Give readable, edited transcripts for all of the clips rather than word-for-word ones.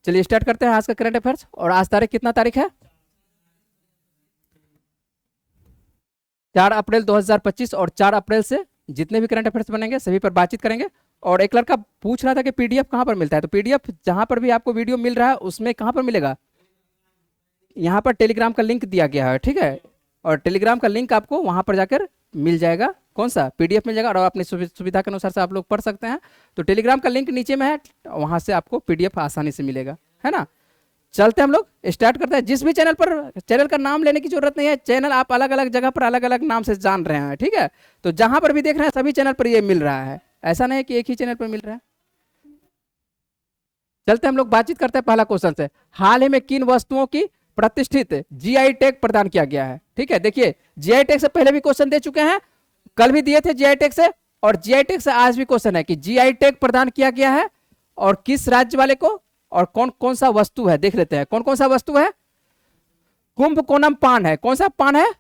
चलिए स्टार्ट करते हैं आज का करंट अफेयर्स। और आज तारीख कितना तारीख है? 4 अप्रैल 2025। और 4 अप्रैल से जितने भी करंट अफेयर्स बनेंगे सभी पर बातचीत करेंगे। और एक लड़का पूछ रहा था कि पीडीएफ कहाँ पर मिलता है, तो पीडीएफ जहां पर भी आपको वीडियो मिल रहा है उसमें कहाँ पर मिलेगा, यहाँ पर टेलीग्राम का लिंक दिया गया है, ठीक है। और टेलीग्राम का लिंक आपको वहां पर जाकर मिल जाएगा, कौन सा पीडीएफ मिल जाएगा, और अपनी सुविधा के अनुसार से आप लोग पढ़ सकते हैं। तो टेलीग्राम का लिंक नीचे में है, वहां से आपको पीडीएफ आसानी से मिलेगा, है ना। चलते हैं हम लोग स्टार्ट करते हैं। जिस भी चैनल पर, चैनल का नाम लेने की जरूरत नहीं है, चैनल आप अलग अलग जगह पर अलग अलग नाम से जान रहे हैं, ठीक है। तो जहां पर भी देख रहे हैं सभी चैनल पर ये मिल रहा है, ऐसा नहीं है कि एक ही चैनल पर मिल रहा है। चलते हम लोग बातचीत करते हैं पहला क्वेश्चन से। हाल ही में किन वस्तुओं की प्रतिष्ठित जीआई टैग प्रदान किया गया है, ठीक है। देखिए जीआई टैग से पहले भी क्वेश्चन दे चुके हैं, कल भी दिए थे जीआई टैग से, और जीआई टैग से आज भी क्वेश्चन है कि जीआई टैग प्रदान किया गया है और किस राज्य वाले को, और कौन कौन सा वस्तु है, देख लेते हैं कौन कौन सा वस्तु है। कुंभकोणम पान है, कौन सा पान है,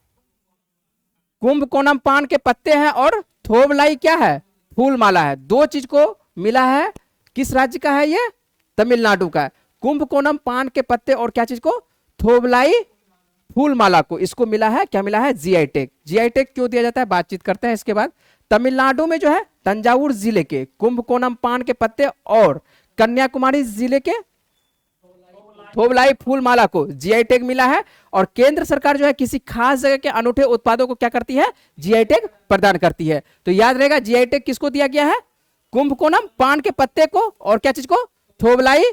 कुंभकोणम पान के पत्ते हैं, और थोबलाई क्या है, फूल माला है। दो चीज को मिला है, किस राज्य का है ये, तमिलनाडु का है। कुंभकोणम पान के पत्ते और क्या चीज को, थोबलाई फूल माला को, इसको मिला है, क्या मिला है, जीआई टैग। जीआई टैग क्यों दिया जाता है बातचीत करते हैं इसके बाद। तमिलनाडु में जो है तंजावुर जिले के कुंभकोणम पान के पत्ते और कन्याकुमारी जिले के थोबलाई फूल माला को जीआई टैग मिला है। और केंद्र सरकार जो है किसी खास जगह के अनूठे उत्पादों को क्या करती है, जीआई टैग प्रदान करती है। तो याद रहेगा जीआई टैग किसको दिया गया है, कुंभकोणम पान के पत्ते को, और क्या चीज को, थोबलाई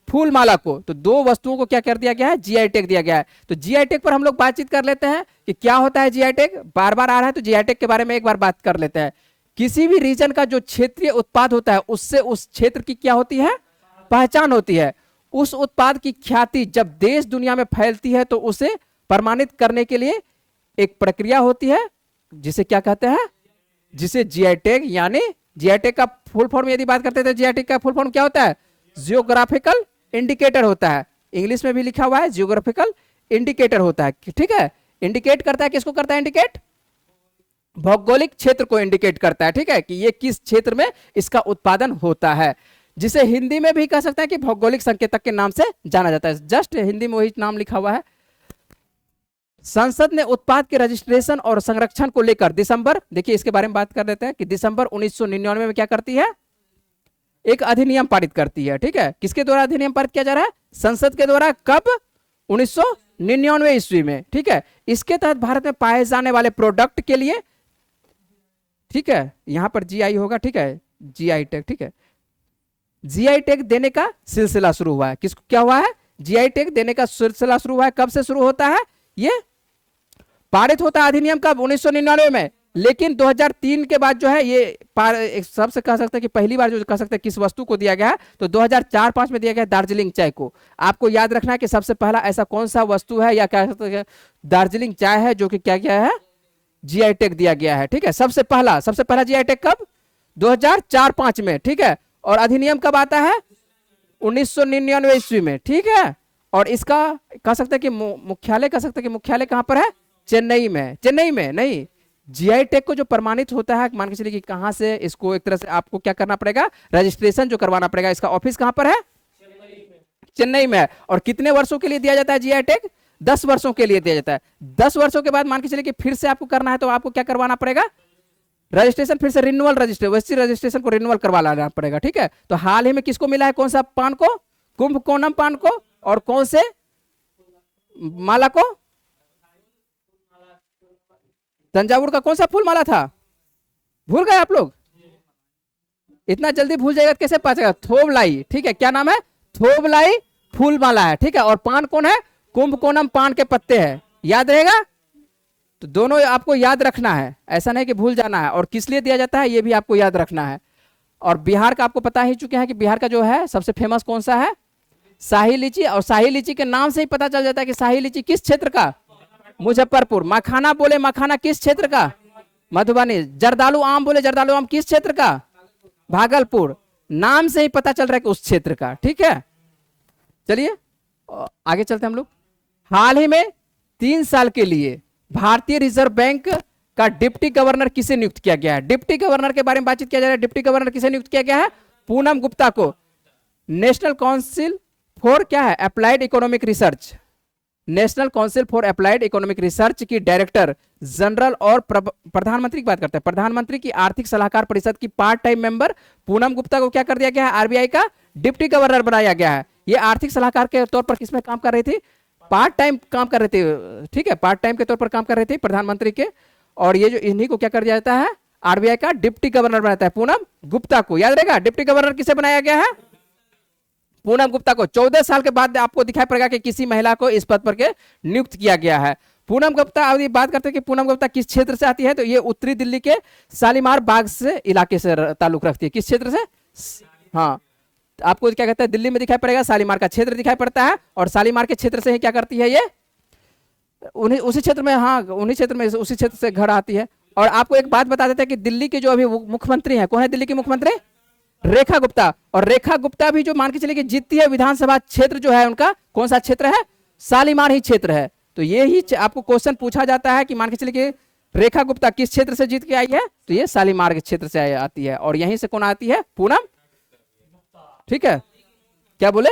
फूल माला को। तो दो वस्तुओं को क्या कर दिया गया है, जीआई टैग दिया गया है। तो जीआई टैग पर हम लोग बातचीत कर लेते हैं कि क्या होता है जीआई टैग, बार बार आ रहा है तो जीआई टैग के बारे में एक बार बात कर लेते हैं। किसी भी रीजन का जो क्षेत्रीय उत्पाद होता है उससे उस क्षेत्र की क्या होती है, पहचान होती है। उस उत्पाद की ख्याति जब देश दुनिया में फैलती है तो उसे प्रमाणित करने के लिए एक प्रक्रिया होती है, जिसे क्या कहते हैं, जिसे जीआई टैग, यानी जीआई टैग का फुल फॉर्म यदि बात करते हैं तो जीआई टैग का फुल फॉर्म क्या होता है, जियोग्राफिकल इंडिकेटर होता है। इंग्लिश में भी लिखा हुआ है जियोग्राफिकल इंडिकेटर होता है, ठीक है। इंडिकेट करता है, किसको करता है इंडिकेट, भौगोलिक क्षेत्र को इंडिकेट करता है, ठीक है, कि ये किस क्षेत्र में इसका उत्पादन होता है, जिसे हिंदी में भी कह सकते हैं कि भौगोलिक संकेतक के नाम से जाना जाता है। जस्ट हिंदी में वही नाम लिखा हुआ है। संसद ने उत्पाद के रजिस्ट्रेशन और संरक्षण को लेकर दिसंबर, देखिए इसके बारे में बात कर लेते हैं कि दिसंबर 1999 में क्या करती है, एक अधिनियम पारित करती है, ठीक है। किसके द्वारा अधिनियम पारित किया जा रहा है, संसद के द्वारा, कब, 1999 ईस्वी में, ठीक है। इसके तहत भारत में पाए जाने वाले प्रोडक्ट के लिए, ठीक है, यहां पर जीआई होगा, ठीक है, जीआई टैग, ठीक है, जीआई टैग देने का सिलसिला शुरू हुआ है। किसको क्या हुआ है, जीआई टैग देने का सिलसिला शुरू हुआ है। कब से शुरू होता है, ये पारित होता है अधिनियम कब, 1999 में, लेकिन 2003 के बाद जो है ये सबसे कह सकते हैं कि पहली बार जो कह सकते हैं किस वस्तु को दिया गया है, तो 2004-5 में दिया गया दार्जिलिंग चाय को। आपको याद रखना है कि सबसे पहला ऐसा कौन सा वस्तु है या कह सकते हैं दार्जिलिंग चाय है जो कि क्या किया है, जीआई टैग दिया गया है, ठीक है। सबसे पहला जीआई टैग कब, 2004-5 में, ठीक है। और अधिनियम कब आता है, 1999 ईस्वी में, ठीक है। और इसका कह सकते हैं कि मुख्यालय, कह सकते हैं कि मुख्यालय कहां पर है, चेन्नई में, चेन्नई में नहीं। जीआई टैग को जो प्रमाणित होता है, मान के चलिए कि कहां से इसको एक तरह से आपको क्या करना पड़ेगा, रजिस्ट्रेशन जो करवाना पड़ेगा, इसका ऑफिस कहां पर है, चेन्नई में है। और कितने वर्षों के लिए दिया जाता है जीआई टैग, 10 वर्षों के लिए दिया जाता है। 10 वर्षों के बाद मान के चलिए कि फिर से आपको करना है तो आपको क्या करवाना पड़ेगा, रजिस्ट्रेशन, फिर से रिन्यूअल रजिस्ट्रेशन को रिन्यूअल करवा लाना पड़ेगा, ठीक है। तो हाल ही में किसको मिला है, कौन सा पान को, कुंभकोणम पान को, और कौन से माला को, तंजावुर का कौन सा फूल माला था, भूल गए आप लोग, इतना जल्दी भूल जाएगा कैसे पता चलेगा, थोबलाई, ठीक है, क्या नाम है, थोबलाई फूल माला है, ठीक है। और पान कौन है, कुंभकोणम पान के पत्ते हैं, याद रहेगा। तो दोनों आपको याद रखना है, ऐसा नहीं कि भूल जाना है। और किस लिए दिया जाता है ये भी आपको याद रखना है। और बिहार का आपको पता ही चुके हैं कि बिहार का जो है सबसे फेमस कौन सा है, शाही लीची। और शाही लीची के नाम से ही पता चल जाता है कि शाही लीची किस क्षेत्र का, मुजफ्फरपुर। मखाना बोले मखाना किस क्षेत्र का, मधुबनी। जर्दालू आम बोले जर्दालू आम किस क्षेत्र का, भागलपुर। नाम से ही पता चल रहा है कि उस क्षेत्र का, ठीक है। चलिए आगे चलते हैं हम लोग। हाल ही में 3 साल के लिए भारतीय रिजर्व बैंक का डिप्टी गवर्नर किसे नियुक्त किया गया है, डिप्टी गवर्नर के बारे में बातचीत किया जा रहा है। डिप्टी गवर्नर किसे नियुक्त किया गया है, पूनम गुप्ता को। नेशनल काउंसिल फॉर क्या है, applied economic research, national council for applied economic research की डायरेक्टर जनरल और प्रधानमंत्री की बात करते हैं, प्रधानमंत्री की आर्थिक सलाहकार परिषद की part time member Poonam Gupta को क्या कर दिया गया है, आरबीआई का डिप्टी गवर्नर बनाया गया है। ये आर्थिक सलाहकार के तौर पर किसमें काम कर रही थी, पार्ट टाइम काम कर रहे थे, ठीक है, पार्ट टाइम के तौर पर काम कर रहे थे प्रधानमंत्री के। और ये जो इन्हीं को क्या कर दिया जाता है, आरबीआई का डिप्टी गवर्नर बनाता है पूनम गुप्ता को। याद रहेगा डिप्टी गवर्नर किसे बनाया गया है, पूनम गुप्ता को। 14 साल के बाद आपको दिखाई पड़ेगा कि किसी महिला को इस पद पर के नियुक्त किया गया है। पूनम गुप्ता, अब ये बात करते हैं कि पूनम गुप्ता किस क्षेत्र से आती है, तो ये उत्तरी दिल्ली के शालीमार बाग से इलाके से ताल्लुक रखती है। किस क्षेत्र से, हाँ, आपको क्या कहते हैं, दिल्ली में दिखाई पड़ेगा, शालीमार का क्षेत्र दिखाई पड़ता है, और शालीमार के क्षेत्र से ही क्या करती है ये, उसी क्षेत्र में, हाँ उन्हीं क्षेत्र में, उसी क्षेत्र से घर आती है। और आपको एक बात बता देते हैं कि दिल्ली के जो अभी मुख्यमंत्री हैं, कौन है दिल्ली की मुख्यमंत्री, रेखा गुप्ता। और रेखा गुप्ता भी जो मान के चलिए कि जीतती है, विधानसभा क्षेत्र जो है उनका कौन सा क्षेत्र है, शालीमार ही क्षेत्र है। तो ये ही आपको क्वेश्चन पूछा जाता है कि मान के चलिए कि रेखा गुप्ता किस क्षेत्र से जीत के आई है, तो ये शालीमार के क्षेत्र से आती है। और यहीं से कौन आती है, पूनम, ठीक है, क्या बोले,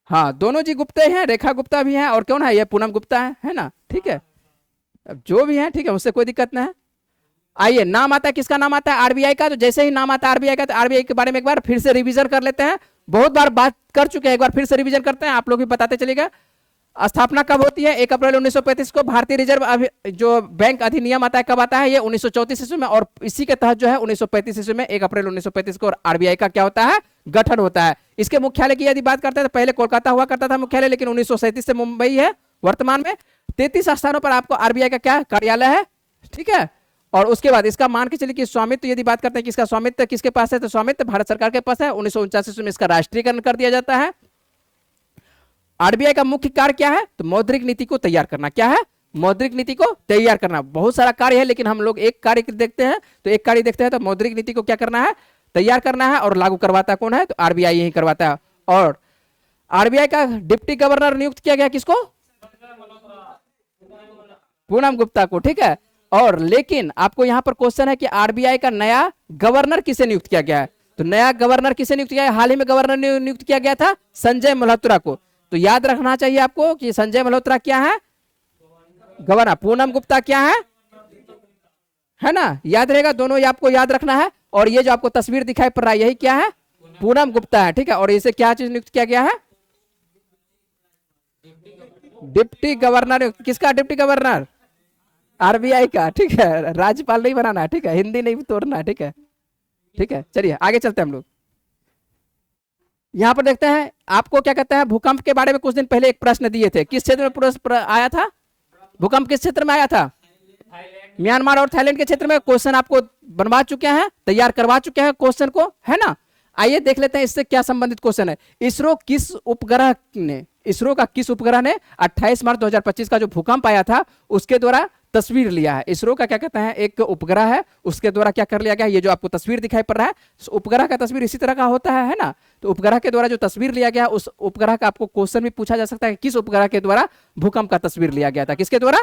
हाँ दोनों जी गुप्ते हैं, रेखा गुप्ता भी हैं, और कौन है ये, पूनम गुप्ता है ना, ठीक है। अब जो भी है, ठीक है, उससे कोई दिक्कत नहीं है। आइए, नाम आता है, किसका नाम आता है, आरबीआई का। तो जैसे ही नाम आता है आरबीआई का, तो आरबीआई के बारे में एक बार फिर से रिवीजन कर लेते हैं। बहुत बार बात कर चुके हैं, एक बार फिर से रिवीजन करते हैं, आप लोग भी बताते चलेगा। स्थापना कब होती है, 1 अप्रैल 1935 को। भारतीय रिजर्व जो बैंक अधिनियम आता है कब आता है, ये 1934 ईस्वी में, और इसी के तहत जो है 1935 ईस्वी में 1 अप्रैल 1935 को आरबीआई का क्या होता है, गठन होता है। इसके मुख्यालय की यदि बात करते हैं तो पहले कोलकाता हुआ करता था मुख्यालय, लेकिन 1937 से मुंबई है वर्तमान में। 33 स्थानों पर आपको आरबीआई का क्या कार्यालय है, ठीक है। और उसके बाद इसका मान के चलिए कि स्वामित्व यदि बात करते हैं कि इसका स्वामित्व किसके पास है, तो स्वामित्व भारत सरकार के पास है। 1949 में इसका राष्ट्रीयकरण कर दिया जाता है। आरबीआई का मुख्य कार्य क्या है, तो मौद्रिक नीति को तैयार करना। क्या है, मौद्रिक नीति को तैयार करना। बहुत सारा कार्य है, लेकिन हम लोग एक कार्य देखते हैं, तो एक कार्य देखते हैं, तो मौद्रिक नीति को क्या करना है, तैयार करना है। और लागू करवाता कौन है, तो आरबीआई यही करवाता है। और आरबीआई का डिप्टी गवर्नर नियुक्त किया गया किसको, पूनम गुप्ता को, ठीक है। और लेकिन आपको यहां पर क्वेश्चन है कि आरबीआई का नया गवर्नर किसे नियुक्त किया गया है, तो नया गवर्नर किसे नियुक्त किया है, हाल ही में गवर्नर नियुक्त किया गया था संजय मल्होत्रा को। तो याद रखना चाहिए आपको कि संजय मल्होत्रा क्या है, गवर्नर, पूनम गुप्ता क्या है ना, याद रहेगा, दोनों ये आपको याद रखना है। और ये जो आपको तस्वीर दिखाई पड़ रहा है, यही क्या है, पूनम गुप्ता है, ठीक है। और इसे क्या चीज नियुक्त किया गया है, डिप्टी गवर्नर। किसका डिप्टी गवर्नर, आरबीआई का, ठीक है। राज्यपाल नहीं बनाना, ठीक है, हिंदी नहीं तोड़ना, ठीक है, ठीक है। चलिए आगे चलते हैं हम लोग। यहां पर देखते हैं, आपको क्या कहते हैं, भूकंप के बारे में कुछ दिन पहले एक प्रश्न दिए थे, किस क्षेत्र में प्रश्न आया था, भूकंप किस क्षेत्र में आया था, म्यांमार और थाईलैंड के क्षेत्र में। क्वेश्चन आपको बनवा चुके हैं, तैयार करवा चुके हैं क्वेश्चन को, है ना। आइए देख लेते हैं इससे क्या संबंधित क्वेश्चन है। इसरो का किस उपग्रह ने 28 मार्च 2025 का जो भूकंप आया था उसके द्वारा तस्वीर लिया है। इसरो का क्या कहते हैं, एक उपग्रह है, उसके द्वारा क्या कर लिया गया, ये जो आपको तस्वीर दिखाई पड़ रहा है, उपग्रह का तस्वीर इसी तरह का होता है ना। तो उपग्रह के द्वारा जो तस्वीर लिया गया, उस उपग्रह का आपको क्वेश्चन भी पूछा जा सकता है, किस उपग्रह के द्वारा भूकंप का तस्वीर लिया गया था, किसके द्वारा,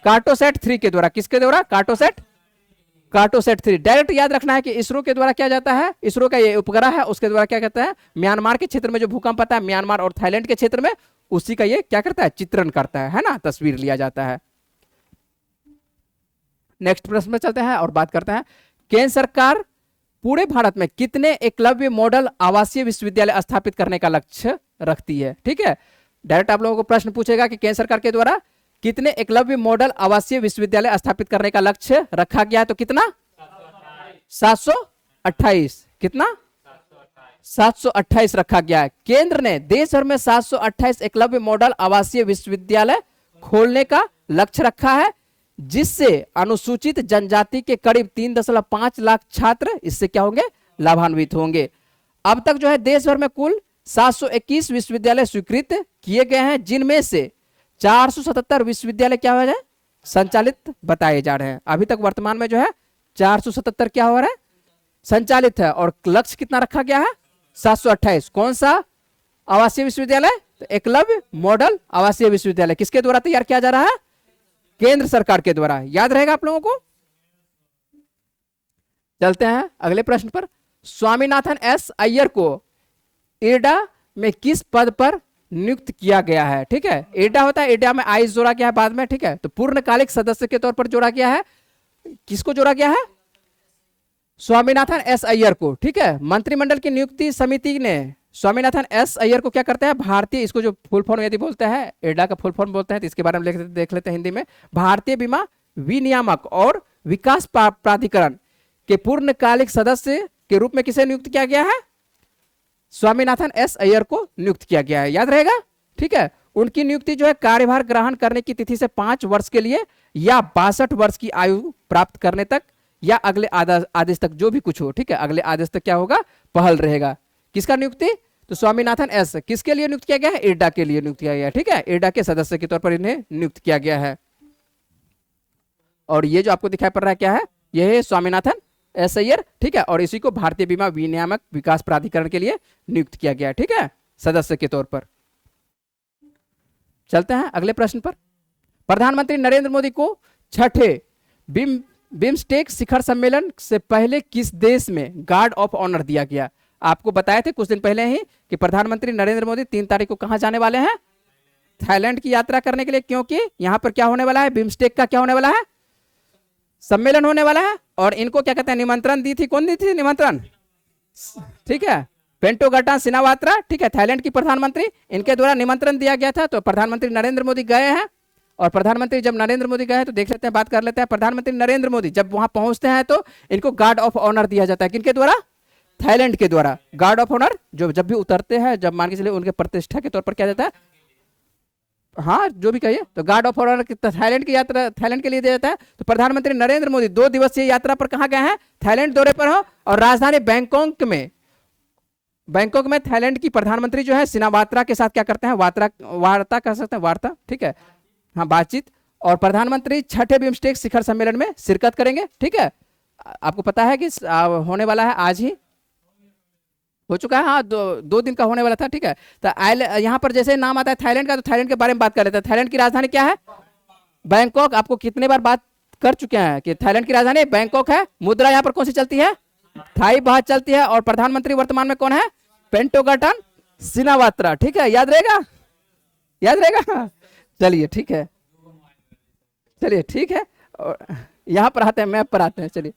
कार्टोसैट 3 के द्वारा। किसके द्वारा, कार्टोसैट 3। डायरेक्ट याद रखना है कि इसरो के द्वारा क्या जाता है, इसरो का ये उपग्रह है, उसके द्वारा क्या कहता है, म्यांमार के क्षेत्र में जो भूकंप आता है, म्यांमार और थाईलैंड के क्षेत्र में, उसी का ये क्या करता है, चित्रण करता है ना, तस्वीर लिया जाता है। नेक्स्ट प्रश्न में चलते हैं और बात करते हैं, केंद्र सरकार पूरे भारत में कितने एकलव्य मॉडल आवासीय विश्वविद्यालय स्थापित करने का लक्ष्य रखती है, ठीक है। डायरेक्ट आप लोगों को प्रश्न पूछेगा कि केंद्र सरकार के द्वारा कितने एकलव्य मॉडल आवासीय विश्वविद्यालय स्थापित करने का लक्ष्य रखा गया है, तो कितना, 728, कितना, 728 रखा गया है। केंद्र ने देश भर में 728 एकलव्य मॉडल आवासीय विश्वविद्यालय खोलने का लक्ष्य रखा है, जिससे अनुसूचित जनजाति के करीब 3.5 लाख छात्र इससे क्या होंगे, लाभान्वित होंगे। अब तक जो है देश भर में कुल 721 विश्वविद्यालय स्वीकृत किए गए हैं, जिनमें से 477 विश्वविद्यालय क्या हो जाए, संचालित बताए जा रहे हैं। अभी तक वर्तमान में जो है 477 क्या हो रहा है, संचालित है। और लक्ष्य कितना रखा गया है, 728। कौन सा आवासीय विश्वविद्यालय, तो एकलव्य मॉडल आवासीय विश्वविद्यालय किसके द्वारा तैयार किया जा रहा है, केंद्र सरकार के द्वारा। याद रहेगा आप लोगों को। चलते हैं अगले प्रश्न पर। स्वामीनाथन एस अय्यर को इरडा में किस पद पर नियुक्त किया गया है। ठीक है, एडा होता है, एडा में आइस जोड़ा गया है बाद में। ठीक है, तो पूर्णकालिक सदस्य के तौर पर जोड़ा गया है, किसको जोड़ा गया है? स्वामीनाथन एस अय्यर को। ठीक है, मंत्रिमंडल की नियुक्ति समिति ने स्वामीनाथन एस अय्यर को क्या करते हैं? भारतीय, इसको जो फुल फॉर्म यदि बोलते हैं, एडा का फुल फॉर्म बोलते हैं, तो इसके बारे में देख लेते हैं हिंदी में। भारतीय बीमा विनियामक और विकास प्राधिकरण के पूर्णकालिक सदस्य के रूप में किसे नियुक्त किया गया है? स्वामीनाथन एस अय्यर को नियुक्त किया गया है, याद रहेगा। ठीक है, उनकी नियुक्ति जो है कार्यभार ग्रहण करने की तिथि से 5 वर्ष के लिए या 62 वर्ष की आयु प्राप्त करने तक या अगले आदेश तक, जो भी कुछ हो। ठीक है, अगले आदेश तक क्या होगा? पहल रहेगा। किसका नियुक्ति? तो स्वामीनाथन एस किसके लिए नियुक्त किया गया है? एडा के लिए नियुक्त किया गया है। ठीक है, एडा के सदस्य के तौर पर इन्हें नियुक्त किया गया है। और ये जो आपको दिखाई पड़ रहा है क्या है? यह है स्वामीनाथन एस अय्यर। ठीक है, और इसी को भारतीय बीमा विनियामक विकास प्राधिकरण के लिए नियुक्त किया गया है। ठीक है, सदस्य के तौर पर। चलते हैं अगले प्रश्न पर। प्रधानमंत्री नरेंद्र मोदी को छठे बिम्स्टेक शिखर सम्मेलन से पहले किस देश में गार्ड ऑफ ऑनर दिया गया? आपको बताए थे कुछ दिन पहले ही कि प्रधानमंत्री नरेंद्र मोदी 3 तारीख को कहां जाने वाले हैं? थाईलैंड की यात्रा करने के लिए, क्योंकि यहां पर क्या होने वाला है? बिम्स्टेक का क्या होने वाला है? सम्मेलन होने वाला है। और इनको क्या कहते हैं? निमंत्रण दी थी, कौन दी थी निमंत्रण? ठीक है, पेंटोगटा सिनावात्रा। ठीक है, थाईलैंड की प्रधानमंत्री, इनके द्वारा निमंत्रण दिया गया था। तो प्रधानमंत्री नरेंद्र मोदी गए हैं। और प्रधानमंत्री जब नरेंद्र मोदी गए हैं तो देख लेते हैं, बात कर लेते हैं। प्रधानमंत्री नरेंद्र मोदी जब वहां पहुंचते हैं तो इनको गार्ड ऑफ ऑनर दिया जाता है। किनके द्वारा? थाईलैंड के द्वारा। गार्ड ऑफ ऑनर जो जब भी उतरते हैं, जब मान के चलिए उनके प्रतिष्ठा के तौर पर क्या जाता है, हाँ जो भी कहिए, तो गार्ड ऑफ ऑनर थाईलैंड की यात्रा थाईलैंड के लिए दिया जाता है। तो प्रधानमंत्री नरेंद्र मोदी 2 दिवसीय यात्रा पर कहां गए हैं? थाईलैंड दौरे पर हो। और राजधानी बैंकॉक में थाईलैंड की प्रधानमंत्री जो है सिनावात्रा के साथ क्या करते हैं? वार्ता कर सकते हैं, वार्ता। ठीक है, हाँ, बातचीत। और प्रधानमंत्री छठे बिम्स्टेक शिखर सम्मेलन में शिरकत करेंगे। ठीक है, आपको पता है कि होने वाला है, आज ही हो चुका है। हाँ, 2 दिन का होने वाला था। ठीक है, तो यहाँ पर जैसे नाम आता है थाईलैंड का, तो थाईलैंड के बारे में बात कर लेते हैं। थाईलैंड की राजधानी क्या है? बैंकॉक। आपको कितने बार बात कर चुके हैं कि थाईलैंड की राजधानी बैंकॉक है। मुद्रा यहाँ पर कौन सी चलती है? थाई बात चलती है। और प्रधानमंत्री वर्तमान में कौन है? पेंटोगटन सिनावात्रा। ठीक है, याद रहेगा, याद रहेगा। चलिए ठीक है, चलिए ठीक है। और यहाँ पर आते हैं, मैप पर आते हैं। चलिए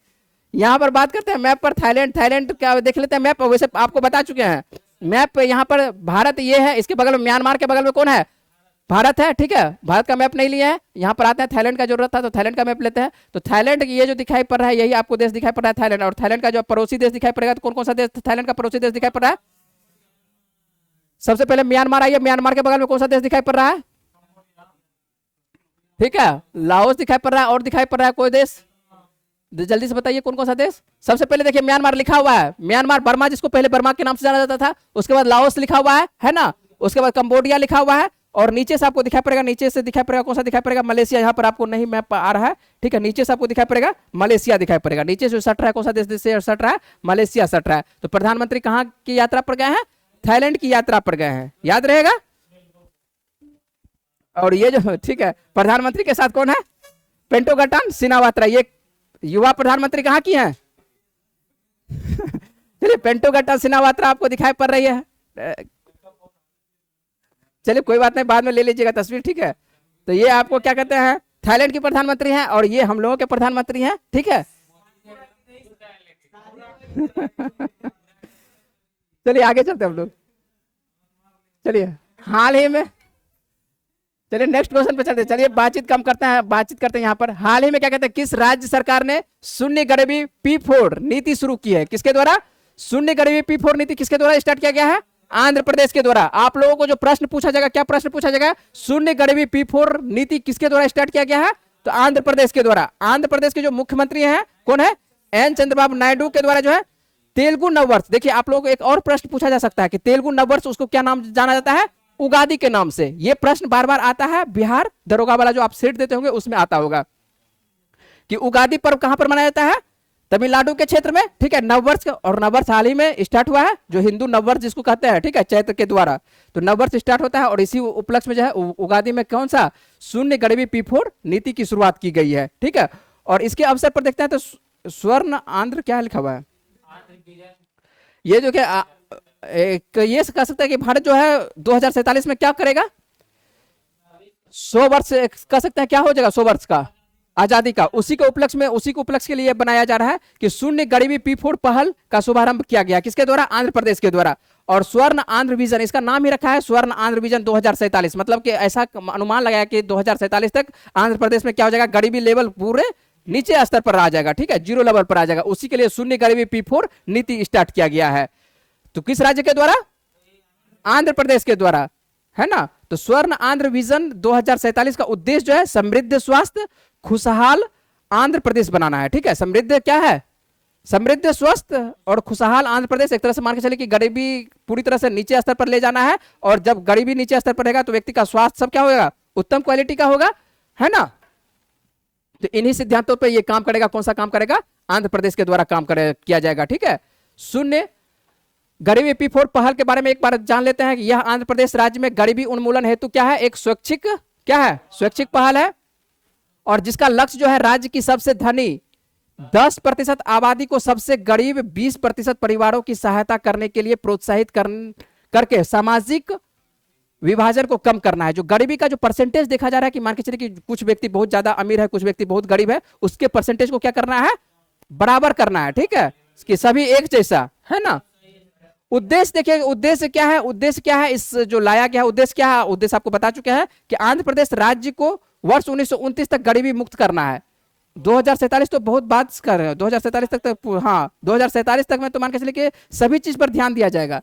यहाँ पर बात करते हैं मैप पर। थाईलैंड क्या देख लेते हैं मैप। वैसे आपको बता चुके हैं मैप। यहाँ पर भारत ये है, इसके बगल में म्यांमार के बगल में कौन है? भारत है। ठीक है, भारत का मैप नहीं लिया है। यहाँ पर आते हैं, थाईलैंड का जरूरत था तो थाईलैंड का मैप लेते हैं। तो थाईलैंड ये जो दिखाई पड़ रहा है, यही आपको देश दिखाई पड़ रहा है, थाईलैंड। और थाईलैंड का जो पड़ोसी देश दिखाई पड़ेगा, तो कौन कौन सा देश थाईलैंड का पड़ोसी देश दिखाई पड़ रहा है? सबसे पहले म्यांमार आइए। म्यांमार के बगल में कौन सा देश दिखाई पड़ रहा है? ठीक है, लाओस दिखाई पड़ रहा है। और दिखाई पड़ रहा है कोई देश? जल्दी से बताइए कौन कौन सा देश। सबसे पहले देखिए म्यांमार लिखा हुआ है। म्यांमार, बर्मा, जिसको पहले बर्मा के नाम से जाना जाता था। उसके बाद लाओस लिखा हुआ है ना। उसके बाद कंबोडिया लिखा हुआ है। और नीचे से आपको दिखाई पड़ेगा, नीचे से दिखाई पड़ेगा कौन सा दिखाई पड़ेगा? मलेशिया। यहाँ पर आपको नहीं मैप आ रहा है। ठीक है, नीचे से आपको दिखाई पड़ेगा मलेशिया दिखाई पड़ेगा। नीचे से सट रहा है, कौन सा देश से सट रहा है? मलेशिया सट रहा है। तो प्रधानमंत्री कहाँ की यात्रा पर गए हैं? थाईलैंड की यात्रा पर गए हैं, याद रहेगा। और ये जो ठीक है, प्रधानमंत्री के साथ कौन है? पेंटोगटन सिनावात्रा। ये युवा प्रधानमंत्री कहाँ की हैं? चलिए, पेंटोगटन सिनावात्रा आपको दिखाई पड़ रही है। चलिए कोई बात नहीं, बाद में ले लीजिएगा तस्वीर। ठीक है, तो ये आपको क्या कहते हैं? थाईलैंड की प्रधानमंत्री हैं। और ये हम लोगों के प्रधानमंत्री हैं। ठीक है, चलिए आगे चलते हैं हम लोग। चलिए हाल ही में, चलिए नेक्स्ट क्वेश्चन पे चलते हैं। चलिए बातचीत कम करते हैं, बातचीत करते हैं। यहाँ पर हाल ही में क्या कहते हैं, किस राज्य सरकार ने शून्य गरीबी P4 नीति शुरू की है? किसके द्वारा शून्य गरीबी P4 नीति किसके द्वारा स्टार्ट किया गया है? आंध्र प्रदेश के द्वारा। आप लोगों को जो प्रश्न पूछा जाएगा, क्या प्रश्न पूछा जाएगा? शून्य गरीबी P4 नीति किसके द्वारा स्टार्ट किया गया है? तो आंध्र प्रदेश के द्वारा। आंध्र प्रदेश के जो मुख्यमंत्री हैं कौन है? एन चंद्रबाबू नायडू के द्वारा जो है तेलुगु नववर्ष। देखिए आप लोगों को एक और प्रश्न पूछा जा सकता है कि तेलुगु नववर्ष उसको क्या नाम जाना जाता है? उगादी के नाम से। यह प्रश्न बार बार आता है, बिहार दरोगा वाला जो आप सेट देते होंगे उसमें आता होगा कि उगादी पर्व कहां पर मनाया जाता है? तमिलनाडु के क्षेत्र में। ठीक है, नववर्ष, और नववर्ष हाल ही में स्टार्ट हुआ है, जो हिंदू नववर्ष जिसको कहते हैं। ठीक है, चैत्र के द्वारा तो नववर्ष स्टार्ट होता है। और इसी उपलक्ष्य में जो है उगादी में कौन सा शून्य गरीबी P4 नीति की शुरुआत की गई है। ठीक है, और इसके अवसर पर देखते हैं तो स्वर्ण आंध्र क्या लिखा हुआ है? ये जो क्या एक ये कह सकते हैं कि भारत जो है 2047 में क्या करेगा, 100 वर्ष कह सकते हैं क्या हो जाएगा, 100 वर्ष का आजादी का, उसी के उपलक्ष्य के लिए बनाया जा रहा है कि शून्य गरीबी P4 पहल का शुभारंभ किया गया, किसके द्वारा, आंध्र प्रदेश के द्वारा। और स्वर्ण आंध्र विजन, इसका नाम ही रखा है स्वर्ण आंध्र विजन 2047, मतलब कि ऐसा अनुमान लगाया कि 2047 तक आंध्र प्रदेश में क्या हो जाएगा, गरीबी लेवल पूरे नीचे स्तर पर आ जाएगा, ठीक है, 0 लेवल पर आ जाएगा। उसी के लिए शून्य गरीबी P4 नीति स्टार्ट किया गया है। तो किस राज्य के द्वारा, आंध्र प्रदेश के द्वारा, है ना। तो स्वर्ण आंध्र विजन 2047 का उद्देश्य जो है समृद्ध, स्वास्थ्य, खुशहाल आंध्र प्रदेश बनाना है, ठीक है। समृद्ध क्या है, समृद्ध, स्वस्थ और खुशहाल आंध्र प्रदेश। एक तरह से मान के चलिए कि गरीबी पूरी तरह से नीचे स्तर पर ले जाना है, और जब गरीबी नीचे स्तर पर रहेगा तो व्यक्ति का स्वास्थ्य सब क्या होगा, उत्तम क्वालिटी का होगा, है ना। तो इन्हीं सिद्धांतों पर यह काम करेगा, कौन सा काम करेगा, आंध्र प्रदेश के द्वारा काम किया जाएगा, ठीक है। शून्य गरीबी P4 पहल के बारे में एक बार जान लेते हैं कि यह आंध्र प्रदेश राज्य में गरीबी उन्मूलन हेतु क्या है, एक स्वैच्छिक, क्या है, स्वैच्छिक पहल है, और जिसका लक्ष्य जो है राज्य की सबसे धनी 10% आबादी को सबसे गरीब 20% परिवारों की सहायता करने के लिए प्रोत्साहित करके सामाजिक विभाजन को कम करना है। जो गरीबी का जो परसेंटेज देखा जा रहा है कि मान के चलिए कि कुछ व्यक्ति बहुत ज्यादा अमीर है, कुछ व्यक्ति बहुत गरीब है, उसके परसेंटेज को क्या करना है, बराबर करना है, ठीक है, कि सभी एक जैसा, है ना। उद्देश्य देखिए, उद्देश्य क्या है, उद्देश्य क्या है, इस जो लाया गया उद्देश्य क्या है, उद्देश्य आपको बता चुके हैं कि आंध्र प्रदेश राज्य को वर्ष 1929 तक गरीबी मुक्त करना है। 2047 तो बहुत बात कर रहे हैं, 2047 तक, हाँ 2047 तक में तो मान के चलिए कि सभी चीज पर ध्यान दिया जाएगा।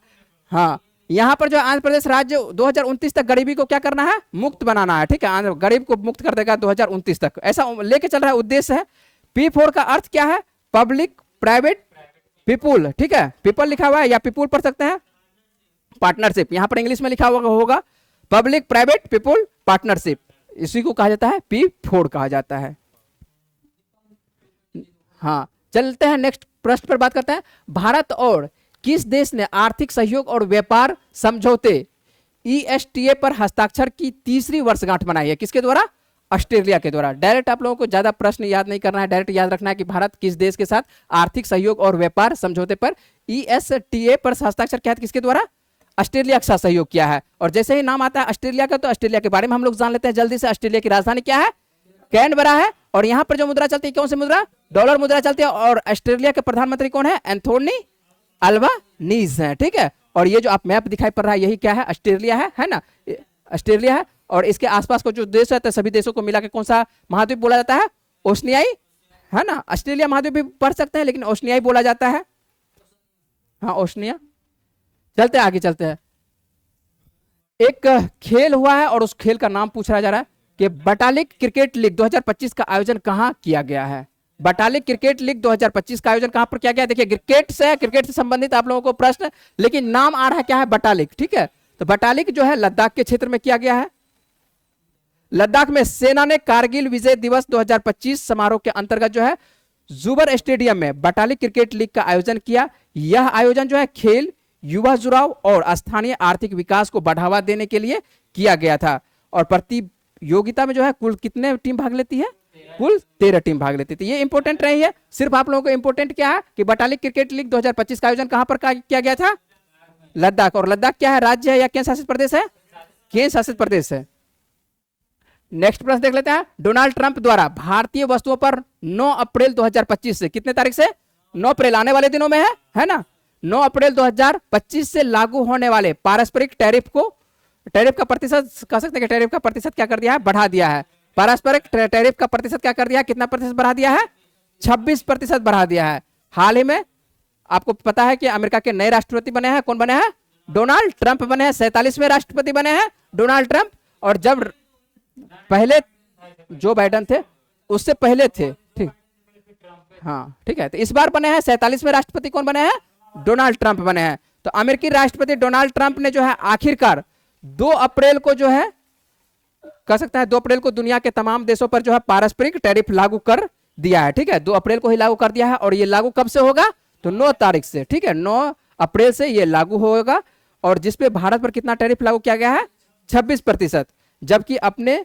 हाँ, यहाँ पर जो आंध्र प्रदेश राज्य 2029 तक गरीबी को क्या करना है, मुक्त बनाना है, ठीक है, आंध्र गरीब को मुक्त कर देगा 2029 तक, ऐसा लेके चल रहा है, उद्देश्य है। P4 का अर्थ क्या है, पब्लिक प्राइवेट पीपुल, ठीक है, पीपल लिखा हुआ है या पीपुल पढ़ सकते हैं, पार्टनरशिप, यहां पर इंग्लिश में लिखा हुआ होगा पब्लिक प्राइवेट पीपुल पार्टनरशिप, इसी को कहा जाता है P4 कहा जाता है। हाँ, चलते हैं नेक्स्ट प्रश्न पर बात करते हैं। भारत और किस देश ने आर्थिक सहयोग और व्यापार समझौते ESTA पर हस्ताक्षर की तीसरी वर्षगांठ मनाई है, किसके द्वारा, ऑस्ट्रेलिया के द्वारा। डायरेक्ट आप लोगों को ज्यादा प्रश्न याद नहीं करना है, डायरेक्ट याद रखना है कि भारत किस देश के साथ आर्थिक सहयोग और व्यापार समझौते पर ESTA पर हस्ताक्षर किया, किसके द्वारा, ऑस्ट्रेलिया के साथ सहयोग किया है। और जैसे ही नाम आता है ऑस्ट्रेलिया का, तो ऑस्ट्रेलिया के बारे में हम लोग जान लेते हैं जल्दी से। ऑस्ट्रेलिया की राजधानी क्या है, कैनबरा है, और यहाँ पर जो मुद्रा चलती है कौन सी मुद्रा, डॉलर मुद्रा चलती है, और ऑस्ट्रेलिया के प्रधानमंत्री कौन है, एंथोनी अल्बानीज है, ठीक है। और ये जो आप मैप दिखाई पड़ रहा है यही क्या है, ऑस्ट्रेलिया है ना, ऑस्ट्रेलिया है। और इसके आसपास को जो देश रहते हैं सभी देशों को मिला के कौन सा महाद्वीप बोला जाता है, ओशनियाई, है ना। ऑस्ट्रेलिया महाद्वीप भी पढ़ सकते हैं लेकिन ओशनियाई बोला जाता है, हाँ ओशनिया। चलते आगे चलते हैं। एक खेल हुआ है और उस खेल का नाम पूछा जा रहा है कि बटालिक क्रिकेट लीग 2025 का आयोजन कहां किया गया है। बटालिक क्रिकेट लीग 2025 का आयोजन कहां पर किया गया, देखिए क्रिकेट से संबंधित आप लोगों को प्रश्न, लेकिन नाम आ रहा है क्या है, बटालिक, ठीक है। तो बटालिक जो है लद्दाख के क्षेत्र में किया गया है। लद्दाख में सेना ने कारगिल विजय दिवस 2025 समारोह के अंतर्गत जो है जुबर स्टेडियम में बटालिक क्रिकेट लीग का आयोजन किया। यह आयोजन जो है खेल, युवा जुड़ाव और स्थानीय आर्थिक विकास को बढ़ावा देने के लिए किया गया था। और प्रतियोगिता में जो है कुल कितने टीम भाग लेती है, कुल 13 टीम भाग लेती थी। ये इंपॉर्टेंट रही है, सिर्फ आप लोगों को इंपॉर्टेंट क्या है कि बटालिक क्रिकेट लीग 2025 का आयोजन कहां पर किया गया था, लद्दाख। और लद्दाख क्या है, राज्य है या केंद्र शासित प्रदेश है, केंद्र शासित प्रदेश है। नेक्स्ट प्रश्न देख लेते हैं। डोनाल्ड ट्रंप द्वारा भारतीय वस्तुओं पर 9 अप्रैल 2025 से, कितने तारीख से, 9 अप्रैल आने वाले दिनों में है ना, 9 अप्रैल 2025 से लागू होने वाले पारस्परिक टैरिफ को, टैरिफ का प्रतिशत कह सकते हैं कि टैरिफ का प्रतिशत क्या कर दिया है, बढ़ा दिया है। पारस्परिक टैरिफ का प्रतिशत क्या कर दिया है, कितना प्रतिशत बढ़ा दिया है, 26% बढ़ा दिया है। हाल ही में आपको पता है कि अमेरिका के नए राष्ट्रपति बने हैं, कौन बने हैं, डोनाल्ड ट्रंप बने हैं, 47वें राष्ट्रपति बने हैं डोनाल्ड ट्रंप। और जब पहले जो बाइडेन थे उससे पहले थे, ठीक, हाँ ठीक है। तो इस बार बने हैं 47वें राष्ट्रपति कौन बने हैं, डोनाल्ड ट्रंप बने हैं। तो अमेरिकी राष्ट्रपति डोनाल्ड ट्रंप ने जो है आखिरकार 2 अप्रैल को जो है कह सकते हैं 2 अप्रैल को दुनिया के तमाम देशों पर जो है पारस्परिक टैरिफ लागू कर दिया है, ठीक है। 2 अप्रैल को ही लागू कर दिया है। और ये लागू कब से होगा, तो 9 तारीख से, ठीक है, 9 अप्रैल से ये लागू होगा। और जिसपे भारत पर कितना टैरिफ लागू किया गया है, 26%। जबकि अपने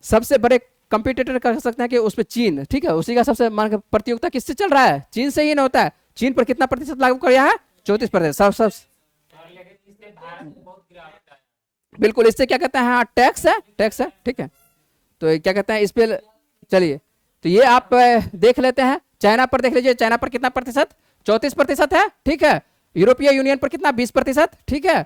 सबसे बड़े कंपटीटर कह सकते हैं कि उस पर चीन, ठीक है, उसी का सबसे प्रतियोगिता किससे चल रहा है, चीन से ही ना होता है। चीन पर कितना प्रतिशत लागू किया है, 34%। बिल्कुल, इससे क्या कहते हैं, हाँ टैक्स है, टैक्स है, ठीक है। तो ये क्या कहते हैं इस पे, चलिए तो ये आप देख लेते हैं। चाइना पर देख लीजिए, चाइना पर कितना प्रतिशत, 34% है, ठीक है। यूरोपीय यूनियन पर कितना, 20%, ठीक है।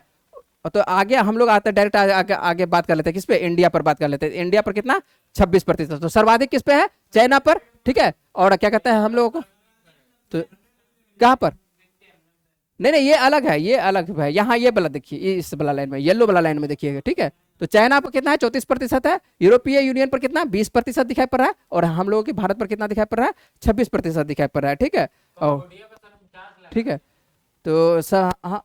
तो आगे हम लोग आते हैं डायरेक्ट आगे बात कर लेते हैं किस पे, इंडिया पर बात कर लेते हैं। इंडिया पर कितना, 26%। तो सर्वाधिक किस पे है, चाइना पर, ठीक है। और क्या कहते हैं हम लोगों को, तो कहाँ पर, नहीं नहीं ये अलग है, ये अलग है। यहाँ ये वाला देखिए, इस वाला लाइन में, येलो वाला लाइन में देखिएगा, ठीक है। तो चाइना पर कितना है, 34% है। यूरोपीय यूनियन पर कितना, 20% दिखाई पड़ रहा है। और हम लोगों के भारत पर कितना दिखाई पड़ रहा है, 26% दिखाई पड़ रहा है, ठीक है। और ठीक है, तो हाँ,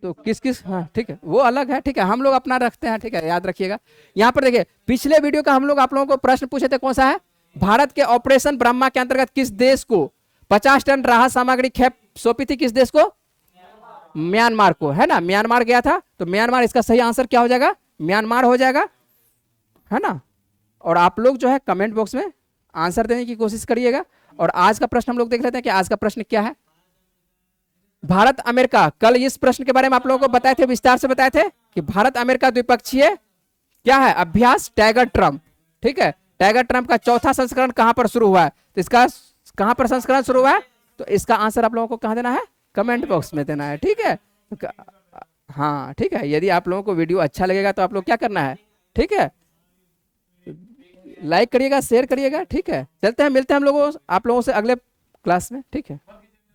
तो किस किस, हाँ ठीक है, वो अलग है, ठीक है। हम लोग अपना रखते हैं, ठीक है, याद रखिएगा। यहाँ पर देखिए, पिछले वीडियो का हम लोग आप लोगों को प्रश्न पूछे थे, कौन सा है, भारत के ऑपरेशन ब्रह्मा के अंतर्गत किस देश को 50 टन राहत सामग्री खेप सौंपी थी, किस देश को, म्यांमार को, है ना। म्यांमार गया था, तो म्यांमार, इसका सही आंसर क्या हो जाएगा, म्यांमार हो जाएगा, है ना। और आप लोग जो है कमेंट बॉक्स में आंसर देने की कोशिश करिएगा। और आज का प्रश्न हम लोग देख लेते हैं कि आज का प्रश्न क्या है। भारत अमेरिका, कल इस प्रश्न के बारे में आप लोगों को बताए थे, विस्तार से बताए थे कि भारत अमेरिका द्विपक्षीय क्या है, अभ्यास टाइगर ट्रम्प, ठीक है। टाइगर ट्रम्प का चौथा संस्करण कहां पर शुरू हुआ है, तो इसका कहां पर संस्करण शुरू हुआ है, तो इसका आंसर आप लोगों को कहां देना है, कमेंट बॉक्स में देना है, ठीक है। हाँ ठीक है, यदि आप लोगों को वीडियो अच्छा लगेगा तो आप लोग क्या करना है, ठीक है, लाइक करिएगा, शेयर करिएगा, ठीक है। चलते हैं, मिलते हैं हम लोगों आप लोगों से अगले क्लास में, ठीक है।